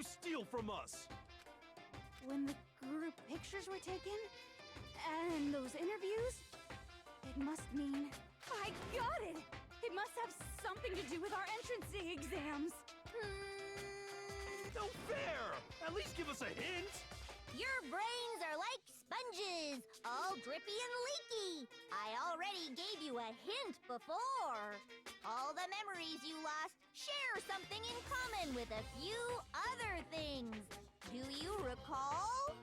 you steal from us? When the group pictures were taken, and those interviews, it must mean... I got it! It must have something to do with our entrance exams. No fair! At least give us a hint! Your brains are like sponges, all drippy and leaky. I already gave you a hint before. All the memories you lost share something in common with a few other things. Do you recall?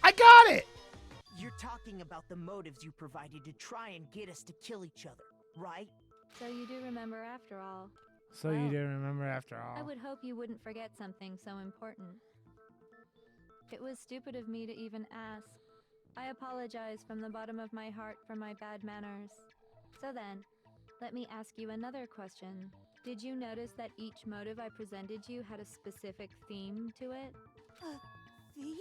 I got it! You're talking about the motives you provided to try and get us to kill each other, right? So you do remember after all. So you didn't remember after all. I would hope you wouldn't forget something so important. It was stupid of me to even ask. I apologize from the bottom of my heart for my bad manners. So then, let me ask you another question. Did you notice that each motive I presented you had a specific theme to it? Theme?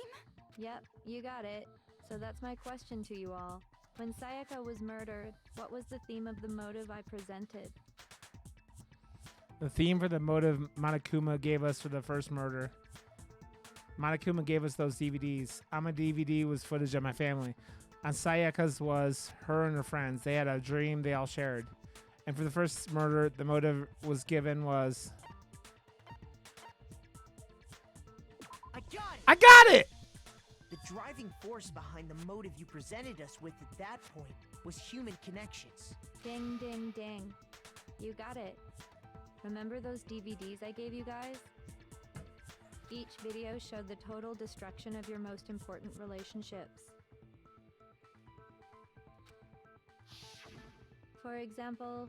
Yep, you got it. So that's my question to you all. When Sayaka was murdered, what was the theme of the motive I presented? The theme for the motive Monokuma gave us for the first murder. Monokuma gave us those DVDs. On my DVD was footage of my family. On Sayaka's was her and her friends. They had a dream they all shared. And for the first murder, the motive was given was... I got it! The driving force behind the motive you presented us with at that point was human connections. Ding, ding, ding. You got it. Remember those DVDs I gave you guys? Each video showed the total destruction of your most important relationships. For example,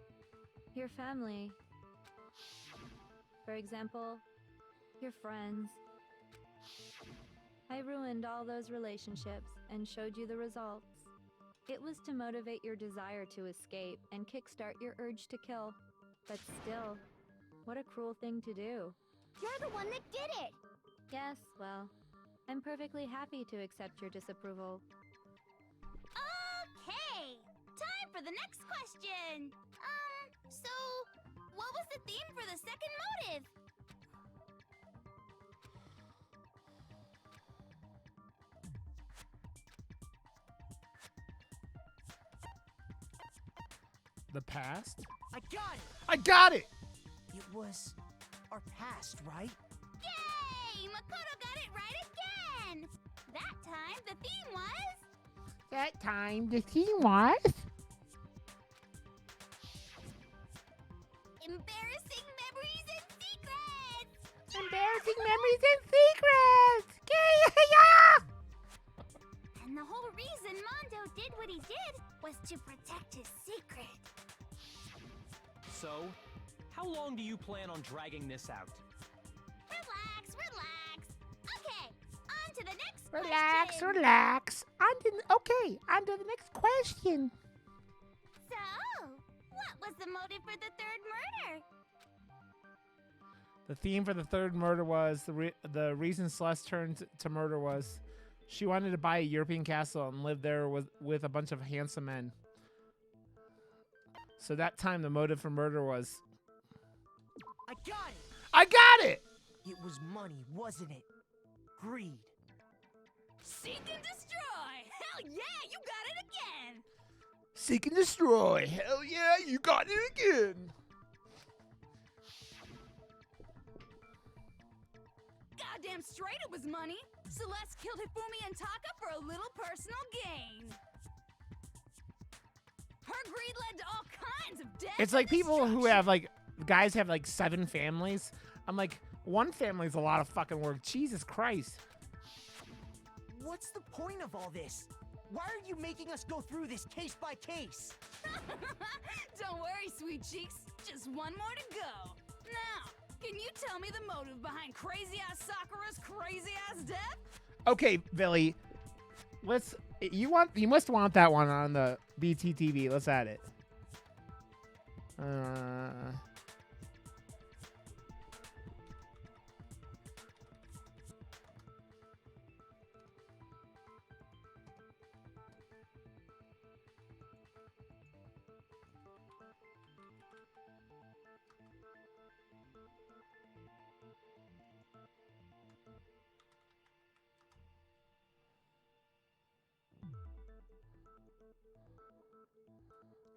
your family. For example, your friends. I ruined all those relationships and showed you the results. It was to motivate your desire to escape and kickstart your urge to kill. But still, what a cruel thing to do. You're the one that did it! Yes, well, I'm perfectly happy to accept your disapproval. Okay! Time for the next question! So, what was the theme for the second motive? The past? I got it! I got it! It was our past, right? Yay! Makoto got it right again! That time, the theme was... That time, the theme was... Embarrassing memories and secrets! Embarrassing memories and secrets! Yeah! And the whole reason Mondo did what he did was to protect his secret. So, how long do you plan on dragging this out? Relax, relax. Okay, on to the next Relax, question. relax. On to the next question. So, what was the motive for the third murder? The theme for the third murder was the reason Celeste turned to murder was she wanted to buy a European castle and live there with a bunch of handsome men. So that time the motive for murder was... I got it! I got it! It was money, wasn't it? Greed. Seek and destroy! Hell yeah, you got it again! Seek and destroy. Hell yeah, you got it again. Goddamn straight it was money! Celeste killed Hifumi and Taka for a little personal gain. Her greed led to all kinds of death. It's like people who have guys have 7 families. I'm like, one family's a lot of fucking work. Jesus Christ. What's the point of all this? Why are you making us go through this case by case? Don't worry, sweet cheeks. Just one more to go. Now, can you tell me the motive behind crazy-ass Sakura's crazy-ass death? Okay, Billy. You must want that one on the BTTV. Let's add it.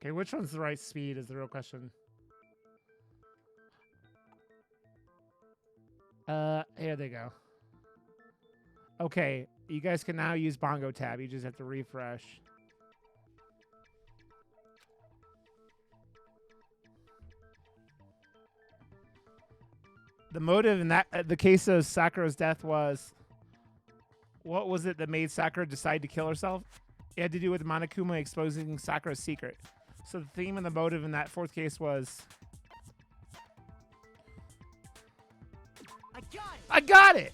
Okay, which one's the right speed is the real question. Here they go. Okay, you guys can now use Bongo tab. You just have to refresh. The motive in that the case of Sakura's death was, what was it that made Sakura decide to kill herself? It had to do with Monokuma exposing Sakura's secret. So the theme and the motive in that fourth case was, I got it! I got it!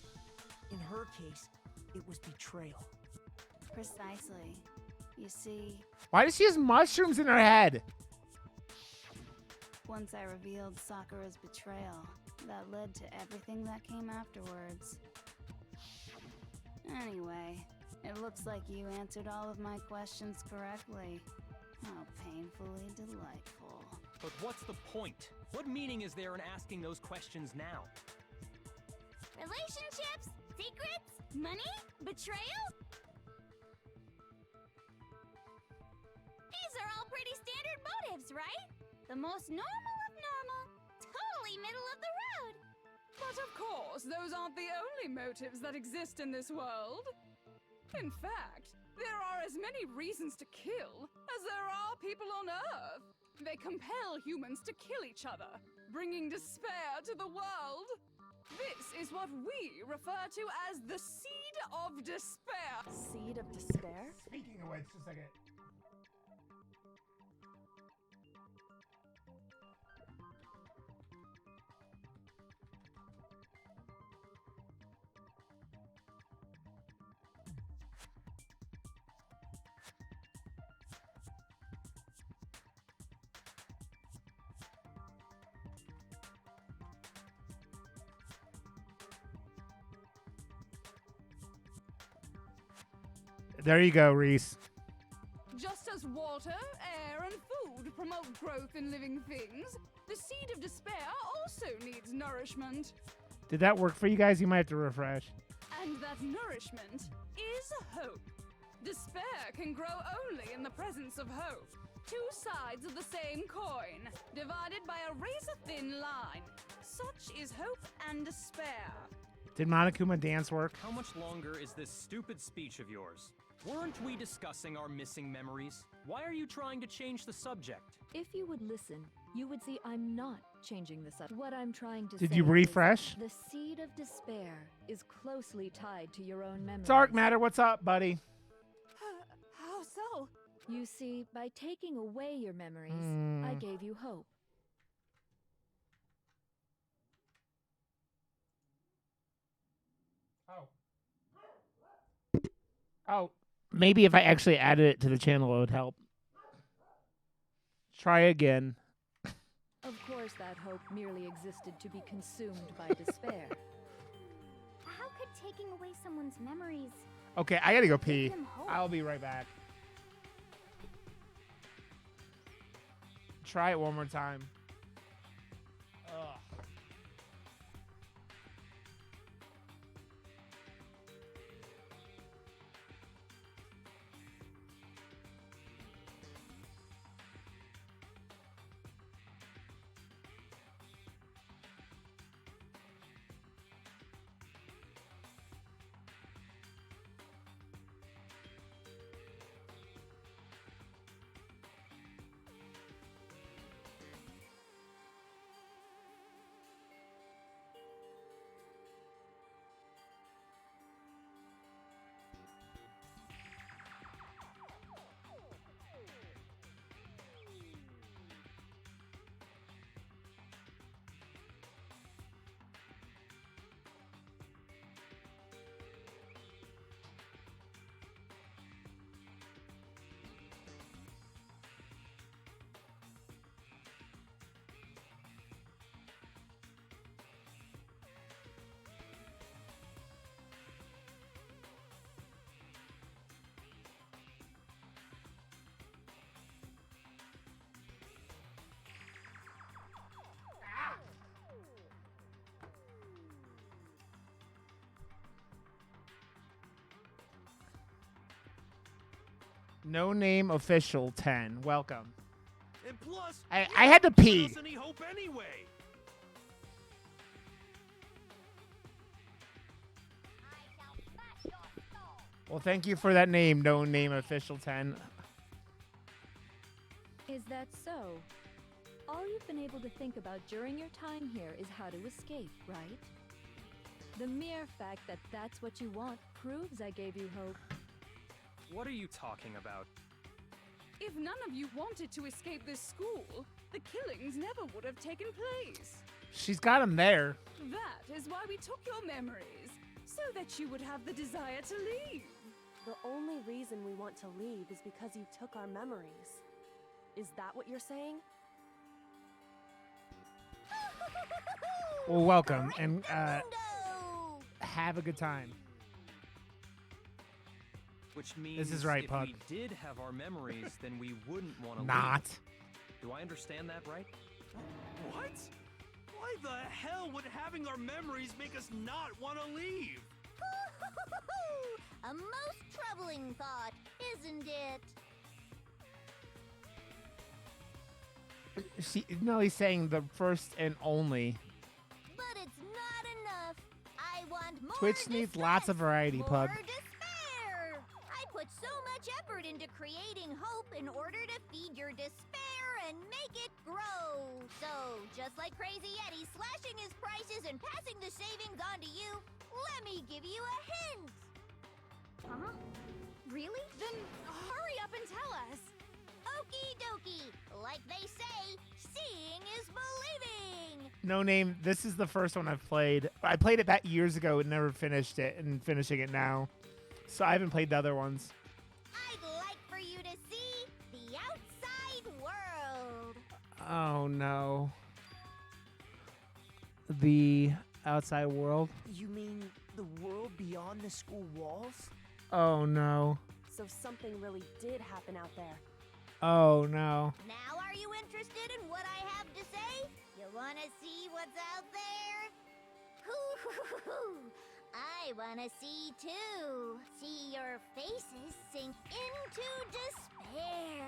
In her case, it was betrayal. Precisely. You see, Why does she have mushrooms in her head? once I revealed Sakura's betrayal, that led to everything that came afterwards. Anyway, it looks like you answered all of my questions correctly. How painfully delightful. But what's the point? What meaning is there in asking those questions now? Relationships? Secrets? Money? Betrayal? These are all pretty standard motives, right? The most normal of normal. Totally middle of the road. But of course, those aren't the only motives that exist in this world. In fact, there are as many reasons to kill as there are people on Earth. They compel humans to kill each other, bringing despair to the world. This is what we refer to as the seed of despair. Seed of despair? Speaking of which, just a second. There you go, Reese. Just as water, air, and food promote growth in living things, the seed of despair also needs nourishment. Did that work for you guys? You might have to refresh. And that nourishment is hope. Despair can grow only in the presence of hope. Two sides of the same coin, divided by a razor-thin line. Such is hope and despair. Did Monokuma dance work? How much longer is this stupid speech of yours? Weren't we discussing our missing memories? Why are you trying to change the subject? If you would listen, you would see I'm not changing the subject. What I'm trying to say Did you is refresh? the seed of despair is closely tied to your own memories. Dark Matter, what's up, buddy? How so? You see, by taking away your memories, I gave you hope. Oh, maybe if I actually added it to the channel, it would help. Try again. Of course, that hope merely existed to be consumed by despair. How could taking away someone's memories... Okay, I gotta go pee. them hope? I'll be right back. Try it one more time. Ugh. No Name Official 10. Welcome. And plus, I had to pee. us any hope anyway. Well, thank you for that name. No name official 10. Is that so? All you've been able to think about during your time here is how to escape, right? The mere fact that that's what you want proves I gave you hope. What are you talking about? If none of you wanted to escape this school, the killings never would have taken place. She's got him there. That is why we took your memories, so that you would have the desire to leave. The only reason we want to leave is because you took our memories. Is that what you're saying? Well, welcome, and Mundo! have a good time. Which means This is right, if Puck. we did have our memories, then we wouldn't want to Not. leave. Do I understand that right? What? Why the hell would having our memories make us not want to leave? A most troubling thought, isn't it? No, he's saying the first and only. But it's not enough. I want more Twitch needs distress, lots of variety, more Pug. despair. I put so much effort into creating hope in order to feed your despair and make it grow. So, just like Crazy Eddie slashing his prices and passing the savings on to you, let me give you a hint. Huh? Really? Then hurry up and tell us. Okie dokie. Like they say, seeing is believing. No name. This is the first one I've played. I played it back years ago and never finished it, and finishing it now. So I haven't played the other ones. I'd like for you to see the outside world. Oh no. The outside world? You mean the world beyond the school walls? Oh no. So something really did happen out there. Oh no. Now are you interested in what I have to say? You want to see what's out there? Hoo-hoo-hoo-hoo. I want to see too. See your faces sink into despair.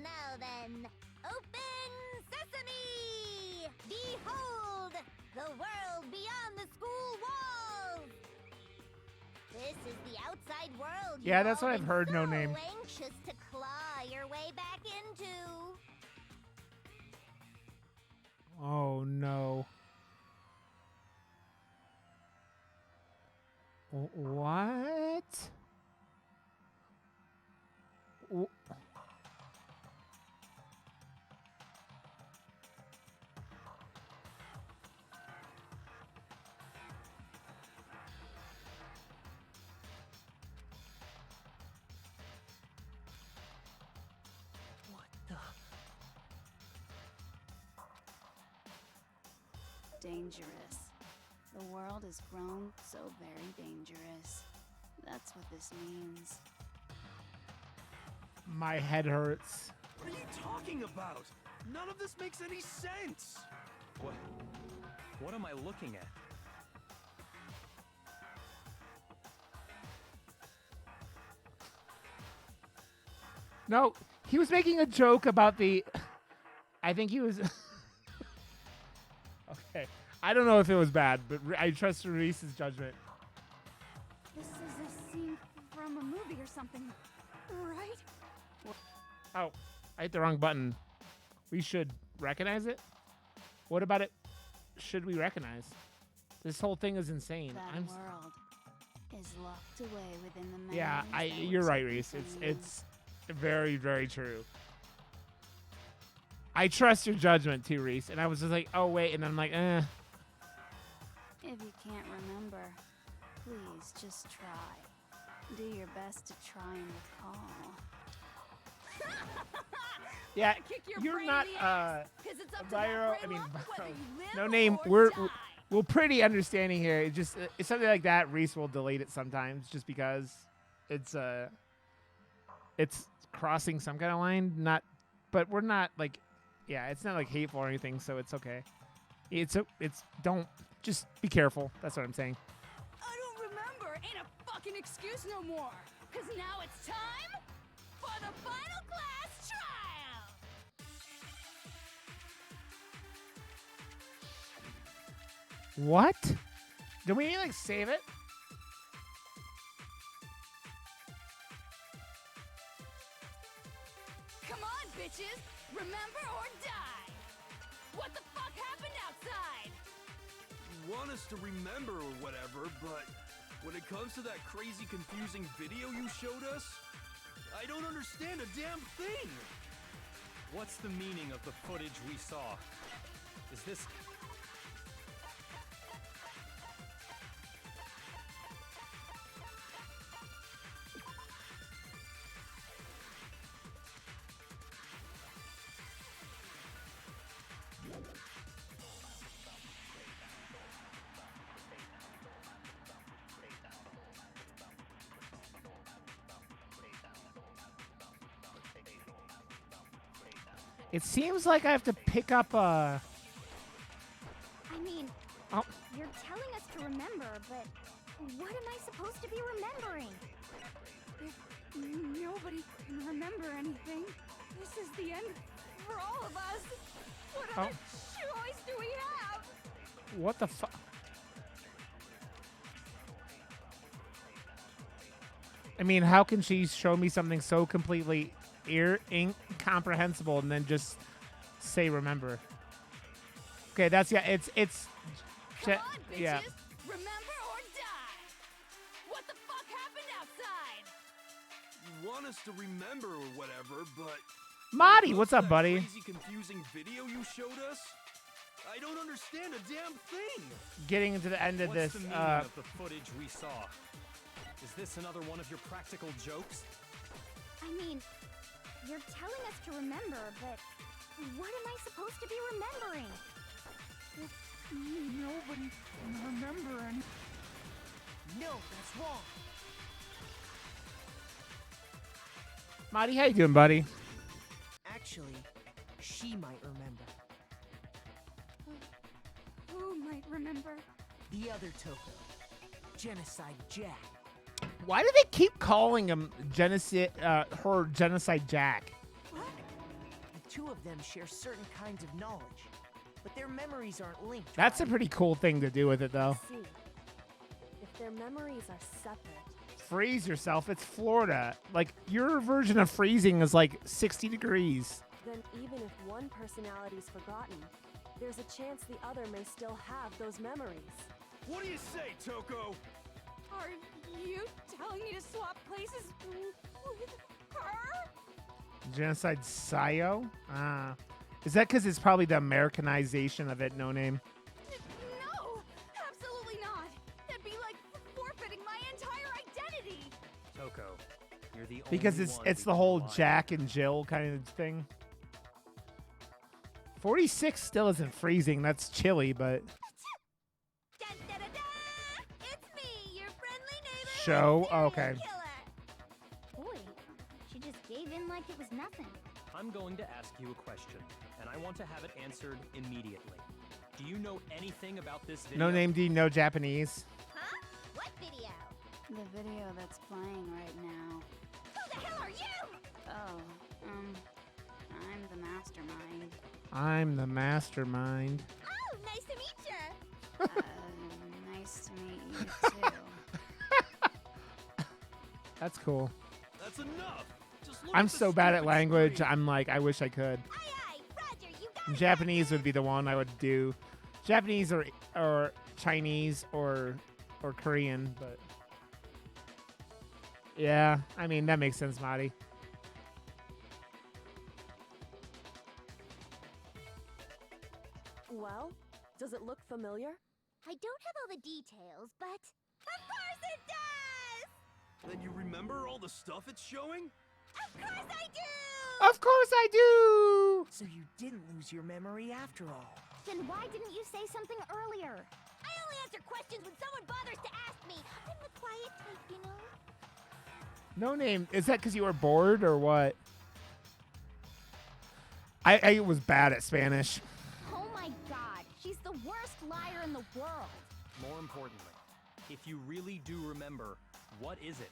Now then, open sesame! Behold, the world beyond the school walls! This is the outside world. Yeah, you've that's all what I've been heard, no so name. anxious to claw your way back into. Oh no. What? W- What the? Dangerous. The world has grown so very dangerous. That's what this means. My head hurts. What are you talking about? None of this makes any sense. What am I looking at? No, he was making a joke about the. I think he was. Okay. I don't know if it was bad, but I trust Reese's judgment. This is a scene from a movie or something, right? Oh, I hit the wrong button. We should recognize it? What about it? Should we recognize? This whole thing is insane. That I'm world is locked away within the memories Yeah, that you're were right, taken Reese. from you. It's very, very true. I trust your judgment too, Reese. And I was just like, oh wait, and I'm like, eh. If you can't remember, please just try. Do your best to try and recall. Yeah, Kick your you're brain not in the ass, 'cause it's up to that Byro. I brain mean, lump whether Byro. you live No name. or die. We're pretty understanding here. It just it's something like that. Reese will delete it sometimes just because it's crossing some kind of line. But we're not like, yeah, it's not like hateful or anything, so it's okay. It's don't just be careful. That's what I'm saying. I don't remember. Ain't a fucking excuse no more. 'Cause now it's time for the final class trial! What? Do we like save it? Come on, bitches! Remember or die! What the fuck happened outside? You want us to remember or whatever, but when it comes to that crazy, confusing video you showed us, I don't understand a damn thing! What's the meaning of the footage we saw? Is this... It seems like I have to pick up a... I mean, Oh. you're telling us to remember, but what am I supposed to be remembering? If nobody can remember anything, this is the end for all of us. What other choice do we have? What the fuck? I mean, how can she show me something so completely incomprehensible and then just say remember? Okay, that's it's Come on, bitches! yeah. Remember or die! What the fuck happened outside? You want us to remember or whatever, but... Marty, what's up, that buddy? crazy, confusing video you showed us? I don't understand a damn thing! Getting into the end of What's this, the meaning of the footage we saw? Is this another one of your practical jokes? I mean, you're telling us to remember, but what am I supposed to be remembering? Nobody can remember anything. No, that's wrong. Marty, how you doing, buddy? Actually, she might remember. Who might remember? The other Toko. Genocide Jack. Why do they keep calling him her Genocide Jack? The two of them share certain kinds of knowledge, but their memories aren't linked. That's a right? pretty cool thing to do with it, though. See, if their memories are separate, Freeze yourself. It's Florida. Like, your version of freezing is like 60 degrees. then even if one personality is forgotten, there's a chance the other may still have those memories. What do you say, Toko? Are you telling me to swap places with her? Genocide Sayo? Ah. Is that because it's probably the Americanization of it, No Name? No, absolutely not. That'd be like forfeiting my entire identity. Toko, you're the Because only it's one it's we the can whole rely on. Jack and Jill kind of thing. 46 still isn't freezing. That's chilly, but Dun, da, da, da! It's me, your friendly neighbor. show. serial Okay. killer. Boy, she just gave in like it was nothing. I'm going to ask you a question, and I want to have it answered immediately. Do you know anything about this video? No Name, do you know Japanese? Huh? What video? The video that's playing right now. Who the hell are you? Oh, I'm the mastermind. I'm the mastermind. Oh, nice to meet you. Nice to meet you too. That's cool. That's enough! Just look I'm at the so bad at stupid language. screen. I'm like, I wish I could. Aye, aye, Roger, you got it. Japanese would be the one I would do. Japanese or Chinese or Korean, but yeah, I mean that makes sense, Marty. Well, does it look familiar? I don't have all the details, but of course it does. Then you remember all the stuff it's showing? Of course I do. Of course I do. So you didn't lose your memory after all. Then why didn't you say something earlier? I only answer questions when someone bothers to ask me. I'm the quiet type, you know. No Name. Is that because you were bored or what? I was bad at Spanish. Oh my God, she's the worst liar in the world. More importantly, if you really do remember, what is it?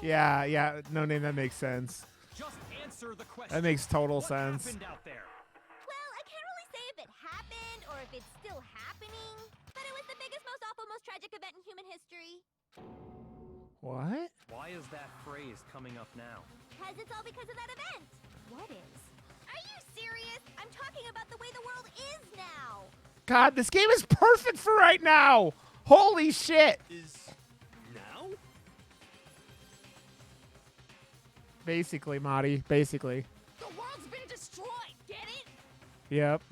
Yeah. No name. That makes sense. Just answer the question. That makes total what sense. happened out there? Well, I can't really say if it happened or if it's still happening, but it was the biggest, most awful, most tragic event in human history. What? Why is that phrase coming up now? Because it's all because of that event. What is? Are you serious? I'm talking about the way the world is now. God, this game is perfect for right now. Holy shit. Is now? Basically, Marty. Basically. The world's been destroyed, get it? Yep.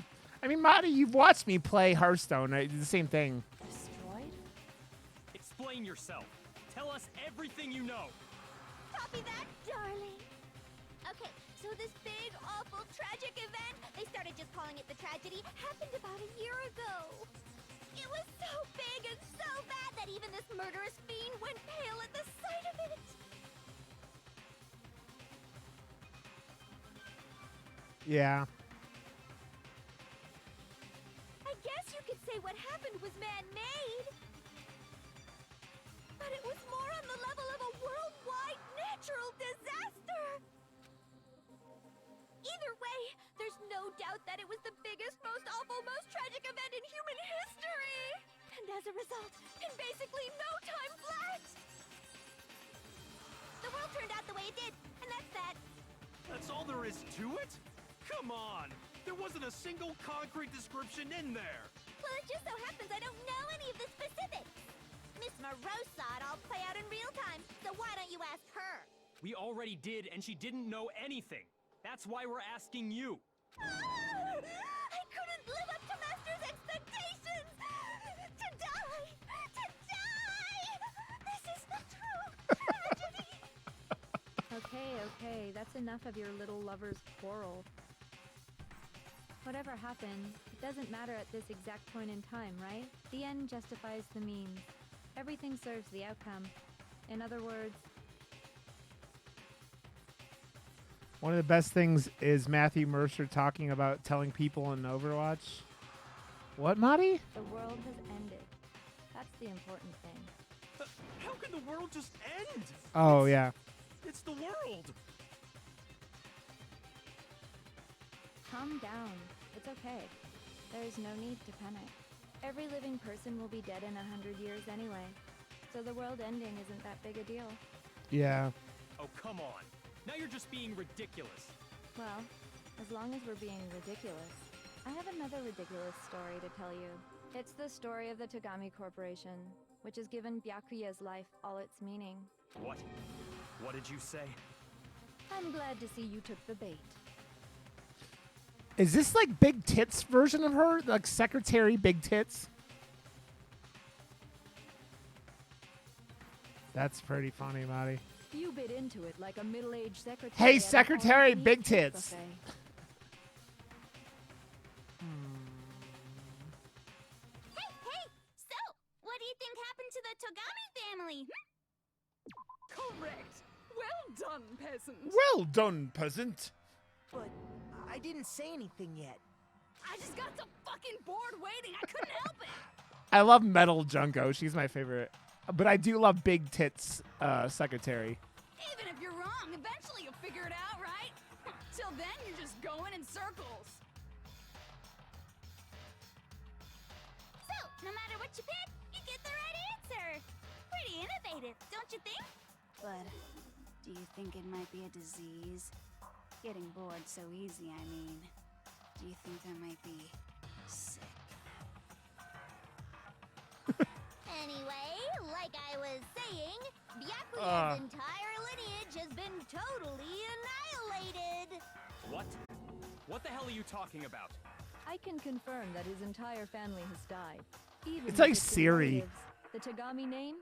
I mean, Marty, you've watched me play Hearthstone. It's the same thing. Destroyed? Explain yourself. Tell us everything you know. Copy that, darling. Okay, so this big, awful, tragic event, they started just calling it the tragedy, happened about a year ago. It was so big and so bad that even this murderous fiend went pale at the sight of it. Yeah. I guess you could say what happened was man-made. But it was more on the level of a worldwide natural disaster. Either way, there's no doubt that it was the biggest, most awful, most tragic event in human history. And as a result, in basically no time flat, the world turned out the way it did, and that's that. That's all there is to it? Come on! There wasn't a single concrete description in there! Well, it just so happens I don't know any of the specifics. Miss Moreau saw it all play out in real time, so why don't you ask her? We already did, and she didn't know anything. That's why we're asking you. I couldn't live up to Master's expectations! To die! To die! This is the true tragedy! Okay, that's enough of your little lover's quarrel. Whatever happened, it doesn't matter at this exact point in time, right? The end justifies the means. Everything serves the outcome. In other words, One of the best things is Matthew Mercer talking about telling people in Overwatch. What, Marty? the world has ended. That's the important thing. How can the world just end? Oh, yeah. It's the world! Calm down. It's okay. There's no need to panic. Every living person will be dead in 100 years anyway. So the world ending isn't that big a deal. Yeah. Oh, come on. Now you're just being ridiculous. Well, as long as we're being ridiculous. I have another ridiculous story to tell you. It's the story of the Tagami Corporation, which has given Byakuya's life all its meaning. What? What did you say? I'm glad to see you took the bait. Is this like Big Tits version of her? Like Secretary Big Tits? That's pretty funny, Marty. You bit into it like a middle-aged secretary. Hey, at an Secretary all-you-can-eat Big cake Tits. buffet. Hey! So, what do you think happened to the Togami family? Correct. Well done, peasant. Well done, peasant. But I didn't say anything yet. I just got so fucking bored waiting. I couldn't help it. I love Metal Junko. She's my favorite. But I do love Big Tits Secretary. Even if you're wrong, eventually you'll figure it out, right? Till then, you're just going in circles. So, no matter what you pick, you get the right answer. Pretty innovative, don't you think? But do you think it might be a disease? Getting bored so easy, I mean. Do you think I might be sick? Anyway, like I was saying, Byakuya's entire lineage has been totally annihilated. What? What the hell are you talking about? I can confirm that his entire family has died. Even It's the like distant Siri. relatives. The Tagami name